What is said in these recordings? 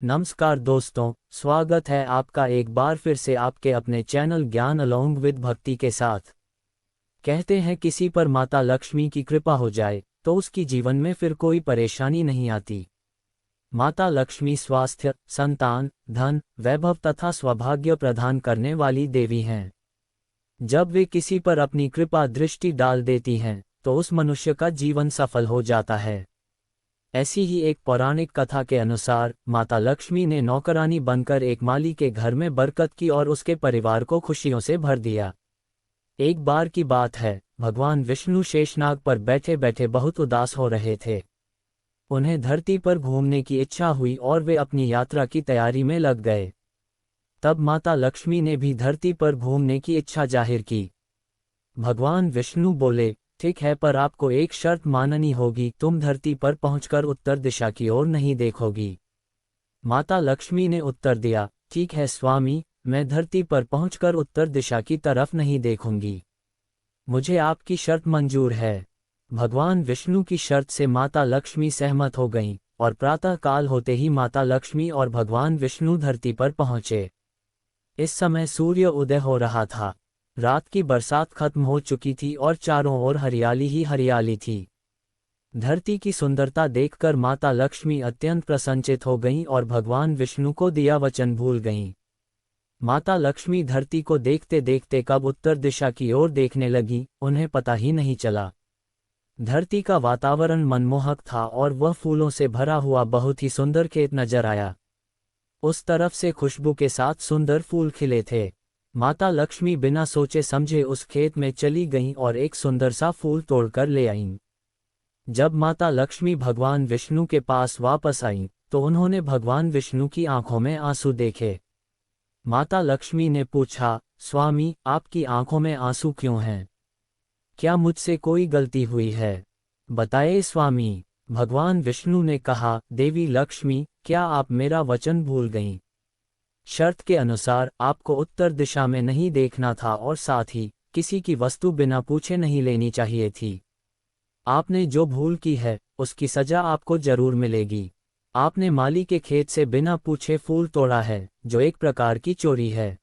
नमस्कार दोस्तों, स्वागत है आपका एक बार फिर से आपके अपने चैनल ज्ञान अलोंग विद भक्ति के साथ। कहते हैं किसी पर माता लक्ष्मी की कृपा हो जाए तो उसकी जीवन में फिर कोई परेशानी नहीं आती। माता लक्ष्मी स्वास्थ्य, संतान, धन, वैभव तथा सौभाग्य प्रदान करने वाली देवी हैं। जब वे किसी पर अपनी कृपा दृष्टि डाल देती हैं तो उस मनुष्य का जीवन सफल हो जाता है। ऐसी ही एक पौराणिक कथा के अनुसार माता लक्ष्मी ने नौकरानी बनकर एक माली के घर में बरकत की और उसके परिवार को खुशियों से भर दिया। एक बार की बात है, भगवान विष्णु शेषनाग पर बैठे बैठे बहुत उदास हो रहे थे। उन्हें धरती पर घूमने की इच्छा हुई और वे अपनी यात्रा की तैयारी में लग गए। तब माता लक्ष्मी ने भी धरती पर घूमने की इच्छा जाहिर की। भगवान विष्णु बोले, ठीक है, पर आपको एक शर्त माननी होगी, तुम धरती पर पहुंचकर उत्तर दिशा की ओर नहीं देखोगी। माता लक्ष्मी ने उत्तर दिया, ठीक है स्वामी, मैं धरती पर पहुंचकर उत्तर दिशा की तरफ नहीं देखूंगी। मुझे आपकी शर्त मंजूर है। भगवान विष्णु की शर्त से माता लक्ष्मी सहमत हो गईं और प्रातः काल होते ही माता लक्ष्मी और भगवान विष्णु धरती पर पहुंचे। इस समय सूर्य उदय हो रहा था। रात की बरसात खत्म हो चुकी थी और चारों ओर हरियाली ही हरियाली थी। धरती की सुंदरता देखकर माता लक्ष्मी अत्यंत प्रसन्नचित हो गईं और भगवान विष्णु को दिया वचन भूल गईं। माता लक्ष्मी धरती को देखते देखते कब उत्तर दिशा की ओर देखने लगी, उन्हें पता ही नहीं चला। धरती का वातावरण मनमोहक था और वह फूलों से भरा हुआ बहुत ही सुंदर खेत नजर आया। उस तरफ से खुशबू के साथ सुंदर फूल खिले थे। माता लक्ष्मी बिना सोचे समझे उस खेत में चली गईं और एक सुंदर सा फूल तोड़कर ले आईं। जब माता लक्ष्मी भगवान विष्णु के पास वापस आईं तो उन्होंने भगवान विष्णु की आंखों में आंसू देखे। माता लक्ष्मी ने पूछा, स्वामी, आपकी आंखों में आंसू क्यों हैं? क्या मुझसे कोई गलती हुई है? बताइए स्वामी। भगवान विष्णु ने कहा, देवी लक्ष्मी, क्या आप मेरा वचन भूल गईं? शर्त के अनुसार आपको उत्तर दिशा में नहीं देखना था और साथ ही किसी की वस्तु बिना पूछे नहीं लेनी चाहिए थी। आपने जो भूल की है उसकी सजा आपको जरूर मिलेगी। आपने माली के खेत से बिना पूछे फूल तोड़ा है, जो एक प्रकार की चोरी है।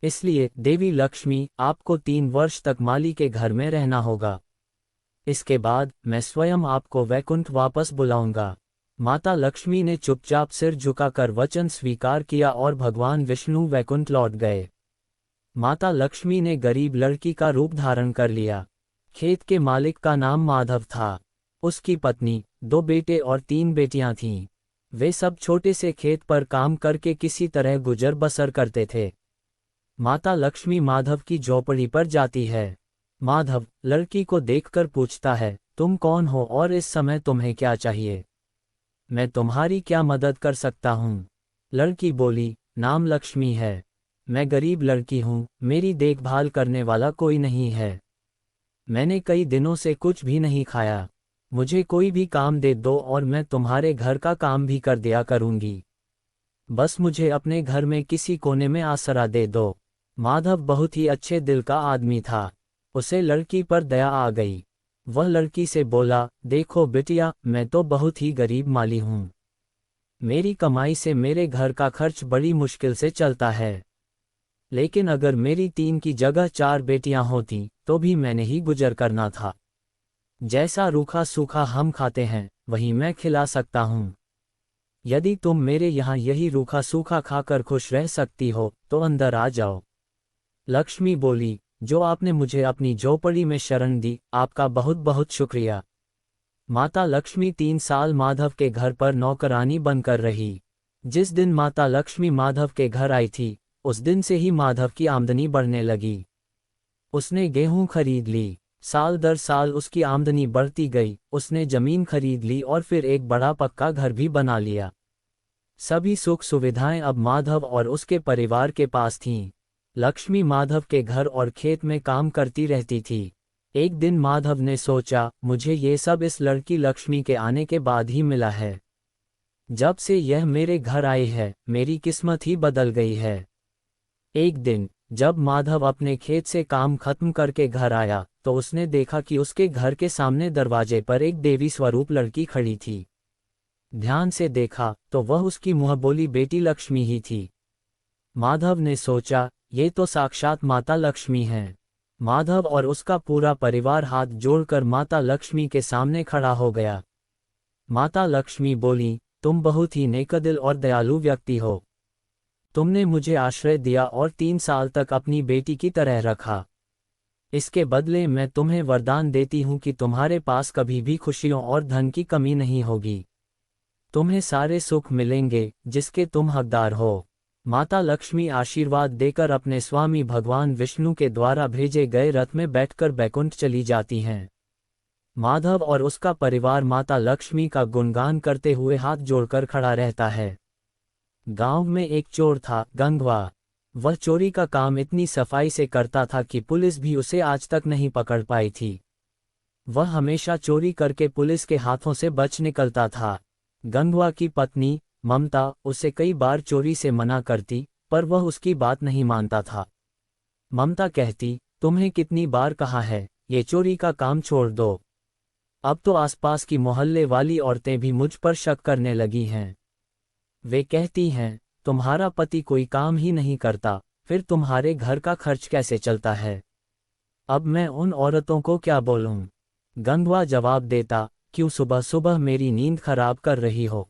इसलिए देवी लक्ष्मी, आपको 3 वर्ष तक माली के घर में रहना होगा। इसके बाद मैं स्वयं आपको वैकुंठ वापस बुलाऊंगा। माता लक्ष्मी ने चुपचाप सिर झुकाकर वचन स्वीकार किया और भगवान विष्णु वैकुंठ लौट गए। माता लक्ष्मी ने गरीब लड़की का रूप धारण कर लिया। खेत के मालिक का नाम माधव था। उसकी पत्नी, 2 बेटे और 3 बेटियां थीं। वे सब छोटे से खेत पर काम करके किसी तरह गुजर बसर करते थे। माता लक्ष्मी माधव की झोपड़ी पर जाती है। माधव लड़की को देखकर पूछता है, तुम कौन हो और इस समय तुम्हें क्या चाहिए? मैं तुम्हारी क्या मदद कर सकता हूँ? लड़की बोली, नाम लक्ष्मी है। मैं गरीब लड़की हूँ, मेरी देखभाल करने वाला कोई नहीं है। मैंने कई दिनों से कुछ भी नहीं खाया। मुझे कोई भी काम दे दो और मैं तुम्हारे घर का काम भी कर दिया करूँगी। बस मुझे अपने घर में किसी कोने में आसरा दे दो। माधव बहुत ही अच्छे दिल का आदमी था। उसे लड़की पर दया आ गई। वह लड़की से बोला, देखो बिटिया, मैं तो बहुत ही गरीब माली हूँ। मेरी कमाई से मेरे घर का खर्च बड़ी मुश्किल से चलता है। लेकिन अगर मेरी 3 की जगह 4 बेटियां होती तो भी मैंने ही गुजर करना था। जैसा रूखा सूखा हम खाते हैं वही मैं खिला सकता हूँ। यदि तुम मेरे यहाँ यही रूखा सूखा खाकर खुश रह सकती हो तो अंदर आ जाओ। लक्ष्मी बोली, जो आपने मुझे अपनी झोपड़ी में शरण दी, आपका बहुत बहुत शुक्रिया। माता लक्ष्मी 3 साल माधव के घर पर नौकरानी बनकर रही। जिस दिन माता लक्ष्मी माधव के घर आई थी, उस दिन से ही माधव की आमदनी बढ़ने लगी। उसने गेहूं खरीद ली। साल दर साल उसकी आमदनी बढ़ती गई। उसने जमीन खरीद ली और फिर एक बड़ा पक्का घर भी बना लिया। सभी सुख सुविधाएं अब माधव और उसके परिवार के पास थीं। लक्ष्मी माधव के घर और खेत में काम करती रहती थी। एक दिन माधव ने सोचा, मुझे ये सब इस लड़की लक्ष्मी के आने के बाद ही मिला है। जब से यह मेरे घर आई है, मेरी किस्मत ही बदल गई है। एक दिन जब माधव अपने खेत से काम खत्म करके घर आया तो उसने देखा कि उसके घर के सामने दरवाजे पर एक देवी स्वरूप लड़की खड़ी थी। ध्यान से देखा तो वह उसकी मुंहबोली बेटी लक्ष्मी ही थी। माधव ने सोचा, ये तो साक्षात माता लक्ष्मी हैं। माधव और उसका पूरा परिवार हाथ जोड़कर माता लक्ष्मी के सामने खड़ा हो गया। माता लक्ष्मी बोली, तुम बहुत ही नेकदिल और दयालु व्यक्ति हो। तुमने मुझे आश्रय दिया और 3 साल तक अपनी बेटी की तरह रखा। इसके बदले मैं तुम्हें वरदान देती हूँ कि तुम्हारे पास कभी भी खुशियों और धन की कमी नहीं होगी। तुम्हें सारे सुख मिलेंगे जिसके तुम हकदार हो। माता लक्ष्मी आशीर्वाद देकर अपने स्वामी भगवान विष्णु के द्वारा भेजे गए रथ में बैठकर बैकुंठ चली जाती हैं। माधव और उसका परिवार माता लक्ष्मी का गुणगान करते हुए हाथ जोड़कर खड़ा रहता है। गांव में एक चोर था, गंगवा। वह चोरी का काम इतनी सफाई से करता था कि पुलिस भी उसे आज तक नहीं पकड़ पाई थी। वह हमेशा चोरी करके पुलिस के हाथों से बच निकलता था। गंगवा की पत्नी ममता उसे कई बार चोरी से मना करती, पर वह उसकी बात नहीं मानता था। ममता कहती, तुम्हें कितनी बार कहा है, ये चोरी का काम छोड़ दो। अब तो आसपास की मोहल्ले वाली औरतें भी मुझ पर शक करने लगी हैं। वे कहती हैं, तुम्हारा पति कोई काम ही नहीं करता, फिर तुम्हारे घर का खर्च कैसे चलता है। अब मैं उन औरतों को क्या बोलूं? गंगवा जवाब देता, क्यों सुबह सुबह मेरी नींद खराब कर रही हो?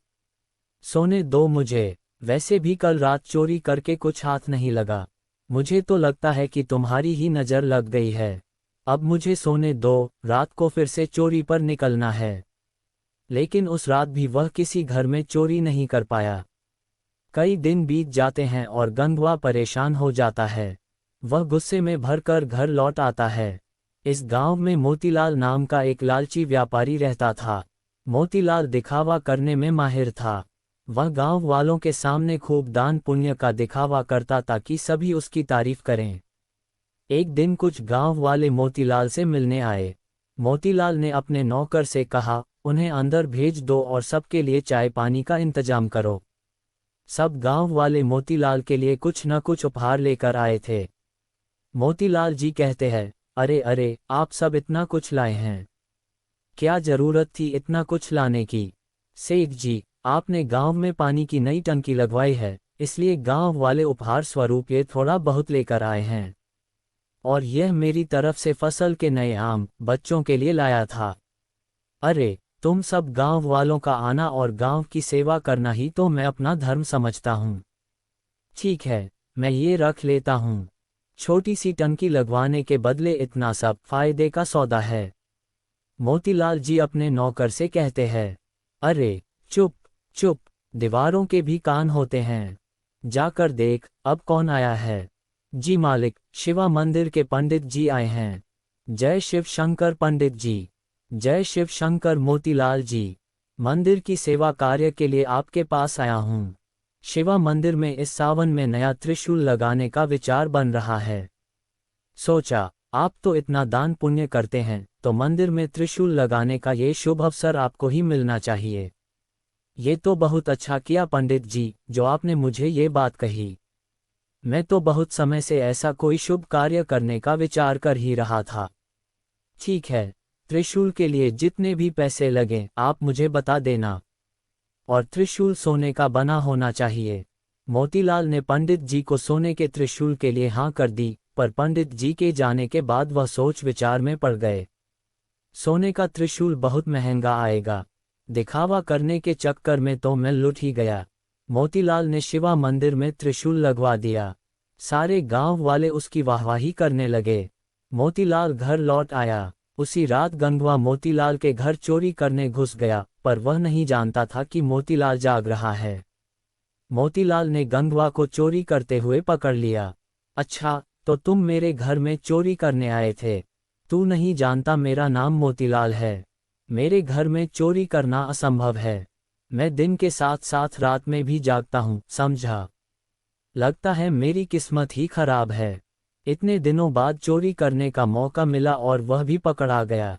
सोने दो मुझे। वैसे भी कल रात चोरी करके कुछ हाथ नहीं लगा। मुझे तो लगता है कि तुम्हारी ही नज़र लग गई है। अब मुझे सोने दो, रात को फिर से चोरी पर निकलना है। लेकिन उस रात भी वह किसी घर में चोरी नहीं कर पाया। कई दिन बीत जाते हैं और गंगवा परेशान हो जाता है। वह गुस्से में भरकर घर लौट आता है। इस गांव में मोतीलाल नाम का एक लालची व्यापारी रहता था। मोतीलाल दिखावा करने में माहिर था। वह गांव वालों के सामने खूब दान पुण्य का दिखावा करता ताकि सभी उसकी तारीफ करें। एक दिन कुछ गांव वाले मोतीलाल से मिलने आए। मोतीलाल ने अपने नौकर से कहा, उन्हें अंदर भेज दो और सबके लिए चाय पानी का इंतजाम करो। सब गांव वाले मोतीलाल के लिए कुछ न कुछ उपहार लेकर आए थे। मोतीलाल जी कहते हैं, अरे अरे, आप सब इतना कुछ लाए हैं, क्या जरूरत थी इतना कुछ लाने की? सेठ जी, आपने गांव में पानी की नई टंकी लगवाई है, इसलिए गांव वाले उपहार स्वरूप ये थोड़ा बहुत लेकर आए हैं। और यह मेरी तरफ से फसल के नए आम बच्चों के लिए लाया था। अरे, तुम सब गांव वालों का आना और गांव की सेवा करना ही तो मैं अपना धर्म समझता हूँ। ठीक है, मैं ये रख लेता हूँ। छोटी सी टंकी लगवाने के बदले इतना सब फायदे का सौदा है। मोतीलाल जी अपने नौकर से कहते हैं, अरे चुप चुप, दीवारों के भी कान होते हैं। जाकर देख, अब कौन आया है। जी मालिक, शिवा मंदिर के पंडित जी आए हैं। जय शिव शंकर पंडित जी। जय शिव शंकर मोतीलाल जी। मंदिर की सेवा कार्य के लिए आपके पास आया हूँ। शिवा मंदिर में इस सावन में नया त्रिशूल लगाने का विचार बन रहा है। सोचा, आप तो इतना दान पुण्य करते हैं, तो मंदिर में त्रिशूल लगाने का ये शुभ अवसर आपको ही मिलना चाहिए। ये तो बहुत अच्छा किया पंडित जी, जो आपने मुझे ये बात कही। मैं तो बहुत समय से ऐसा कोई शुभ कार्य करने का विचार कर ही रहा था। ठीक है, त्रिशूल के लिए जितने भी पैसे लगें आप मुझे बता देना। और त्रिशूल सोने का बना होना चाहिए। मोतीलाल ने पंडित जी को सोने के त्रिशूल के लिए हाँ कर दी, पर पंडित जी के जाने के बाद वह सोच विचार में पड़ गए। सोने का त्रिशूल बहुत महंगा आएगा, दिखावा करने के चक्कर में तो मैं लुट ही गया। मोतीलाल ने शिवा मंदिर में त्रिशूल लगवा दिया। सारे गांव वाले उसकी वाहवाही करने लगे। मोतीलाल घर लौट आया। उसी रात गंगवा मोतीलाल के घर चोरी करने घुस गया, पर वह नहीं जानता था कि मोतीलाल जाग रहा है। मोतीलाल ने गंगवा को चोरी करते हुए पकड़ लिया। अच्छा, तो तुम मेरे घर में चोरी करने आए थे? तू नहीं जानता मेरा नाम मोतीलाल है। मेरे घर में चोरी करना असंभव है। मैं दिन के साथ साथ रात में भी जागता हूँ, समझा? लगता है मेरी किस्मत ही खराब है। इतने दिनों बाद चोरी करने का मौका मिला और वह भी पकड़ा गया।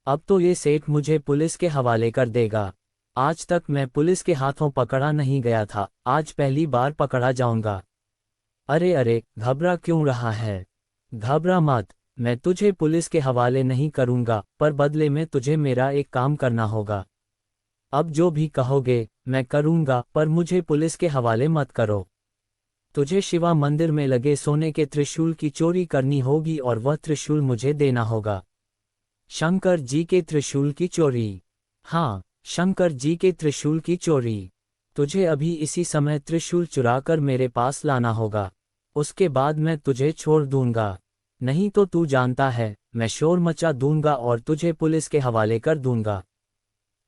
अब तो ये सेठ मुझे पुलिस के हवाले कर देगा। आज तक मैं पुलिस के हाथों पकड़ा नहीं गया था, आज पहली बार पकड़ा जाऊंगा। अरे अरे, घबरा क्यों रहा है? घबरा मत, मैं तुझे पुलिस के हवाले नहीं करूंगा, पर बदले में तुझे मेरा एक काम करना होगा। अब जो भी कहोगे मैं करूँगा, पर मुझे पुलिस के हवाले मत करो। तुझे शिवा मंदिर में लगे सोने के त्रिशूल की चोरी करनी होगी और वह त्रिशूल मुझे देना होगा। शंकर जी के त्रिशूल की चोरी? हाँ, शंकर जी के त्रिशूल की चोरी। तुझे अभी इसी समय त्रिशूल चुराकर मेरे पास लाना होगा, उसके बाद मैं तुझे छोड़ दूंगा। नहीं तो तू जानता है, मैं शोर मचा दूंगा और तुझे पुलिस के हवाले कर दूंगा।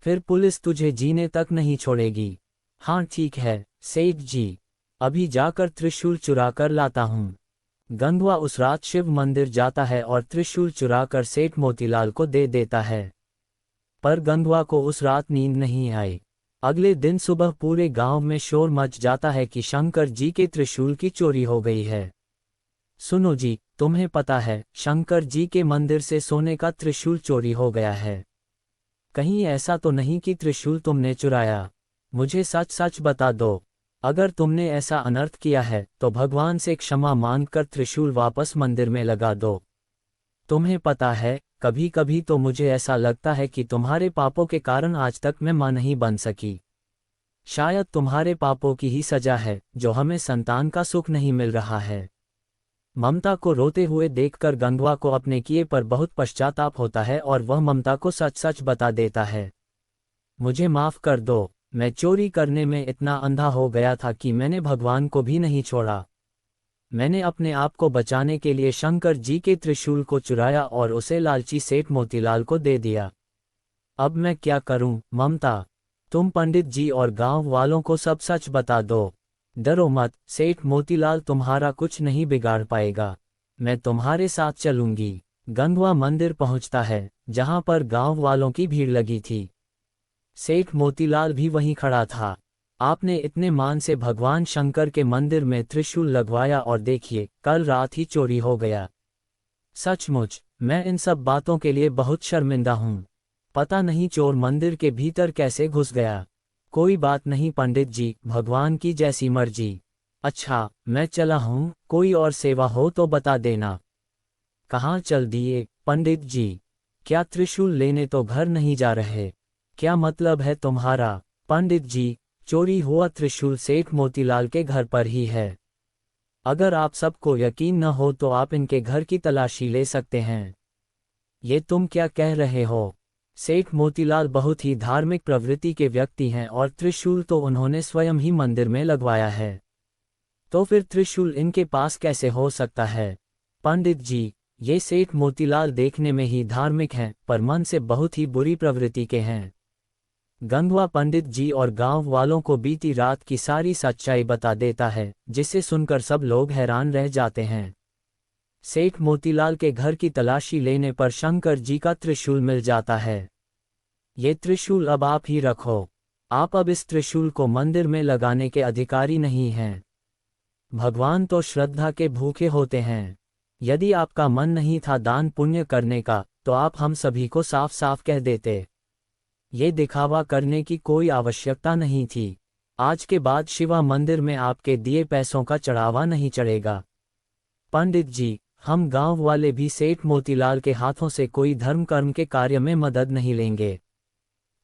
फिर पुलिस तुझे जीने तक नहीं छोड़ेगी। हाँ ठीक है सेठ जी, अभी जाकर त्रिशूल चुरा कर लाता हूँ। गंधवा उस रात शिव मंदिर जाता है और त्रिशूल चुराकर सेठ मोतीलाल को दे देता है। पर गंधवा को उस रात नींद नहीं आई। अगले दिन सुबह पूरे गांव में शोर मच जाता है कि शंकर जी के त्रिशूल की चोरी हो गई है। सुनो जी, तुम्हें पता है शंकर जी के मंदिर से सोने का त्रिशूल चोरी हो गया है। कहीं ऐसा तो नहीं कि त्रिशूल तुमने चुराया? मुझे सच सच बता दो। अगर तुमने ऐसा अनर्थ किया है तो भगवान से क्षमा मांगकर त्रिशूल वापस मंदिर में लगा दो। तुम्हें पता है, कभी कभी तो मुझे ऐसा लगता है कि तुम्हारे पापों के कारण आज तक मैं मां नहीं बन सकी। शायद तुम्हारे पापों की ही सजा है जो हमें संतान का सुख नहीं मिल रहा है। ममता को रोते हुए देखकर गंधवा को अपने किए पर बहुत पश्चाताप होता है और वह ममता को सच सच बता देता है। मुझे माफ कर दो, मैं चोरी करने में इतना अंधा हो गया था कि मैंने भगवान को भी नहीं छोड़ा। मैंने अपने आप को बचाने के लिए शंकर जी के त्रिशूल को चुराया और उसे लालची सेठ मोतीलाल को दे दिया। अब मैं क्या करूं ममता? तुम पंडित जी और गांव वालों को सब सच बता दो। डरो मत, सेठ मोतीलाल तुम्हारा कुछ नहीं बिगाड़ पाएगा। मैं तुम्हारे साथ चलूंगी। गंधवा मंदिर पहुंचता है, जहां पर गांव वालों की भीड़ लगी थी। सेठ मोतीलाल भी वहीं खड़ा था। आपने इतने मान से भगवान शंकर के मंदिर में त्रिशूल लगवाया और देखिए, कल रात ही चोरी हो गया। सचमुच मैं इन सब बातों के लिए बहुत शर्मिंदा हूँ। पता नहीं चोर मंदिर के भीतर कैसे घुस गया। कोई बात नहीं पंडित जी, भगवान की जैसी मर्जी। अच्छा, मैं चला हूँ, कोई और सेवा हो तो बता देना। कहाँ चल दिए पंडित जी? क्या त्रिशूल लेने तो घर नहीं जा रहे? क्या मतलब है तुम्हारा? पंडित जी, चोरी हुआ त्रिशूल सेठ मोतीलाल के घर पर ही है। अगर आप सबको यकीन न हो तो आप इनके घर की तलाशी ले सकते हैं। ये तुम क्या कह रहे हो? सेठ मोतीलाल बहुत ही धार्मिक प्रवृत्ति के व्यक्ति हैं और त्रिशूल तो उन्होंने स्वयं ही मंदिर में लगवाया है। तो फिर त्रिशूल इनके पास कैसे हो सकता है? पंडित जी, ये सेठ मोतीलाल देखने में ही धार्मिक हैं पर मन से बहुत ही बुरी प्रवृत्ति के हैं। गंधवा पंडित जी और गांव वालों को बीती रात की सारी सच्चाई बता देता है, जिसे सुनकर सब लोग हैरान रह जाते हैं। सेठ मोतीलाल के घर की तलाशी लेने पर शंकर जी का त्रिशूल मिल जाता है। ये त्रिशूल अब आप ही रखो। आप अब इस त्रिशूल को मंदिर में लगाने के अधिकारी नहीं हैं। भगवान तो श्रद्धा के भूखे होते हैं। यदि आपका मन नहीं था दान पुण्य करने का तो आप हम सभी को साफ साफ कह देते। ये दिखावा करने की कोई आवश्यकता नहीं थी। आज के बाद शिवा मंदिर में आपके दिए पैसों का चढ़ावा नहीं चढ़ेगा। पंडित जी, हम गांव वाले भी सेठ मोतीलाल के हाथों से कोई धर्म कर्म के कार्य में मदद नहीं लेंगे।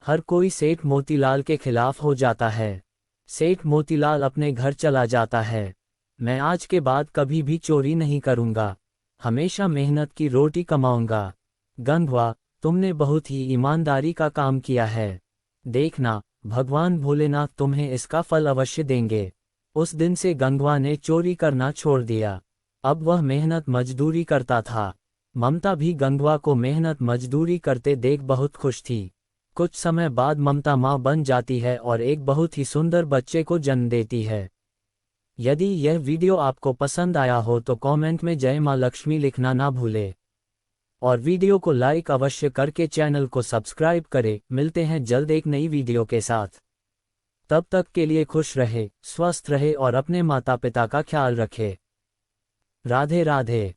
हर कोई सेठ मोतीलाल के खिलाफ हो जाता है। सेठ मोतीलाल अपने घर चला जाता है। मैं आज के बाद कभी भी चोरी नहीं करूंगा, हमेशा मेहनत की रोटी कमाऊंगा। गंधवा, तुमने बहुत ही ईमानदारी का काम किया है। देखना, भगवान भोलेनाथ तुम्हें इसका फल अवश्य देंगे। उस दिन से गंधवा ने चोरी करना छोड़ दिया। अब वह मेहनत मजदूरी करता था। ममता भी गंधवा को मेहनत मजदूरी करते देख बहुत खुश थी। कुछ समय बाद ममता माँ बन जाती है और एक बहुत ही सुंदर बच्चे को जन्म देती है। यदि यह वीडियो आपको पसंद आया हो तो कमेंट में जय माँ लक्ष्मी लिखना ना भूले और वीडियो को लाइक अवश्य करके चैनल को सब्सक्राइब करें। मिलते हैं जल्द एक नई वीडियो के साथ। तब तक के लिए खुश रहे, स्वस्थ रहे और अपने माता पिता का ख्याल रखे। राधे राधे।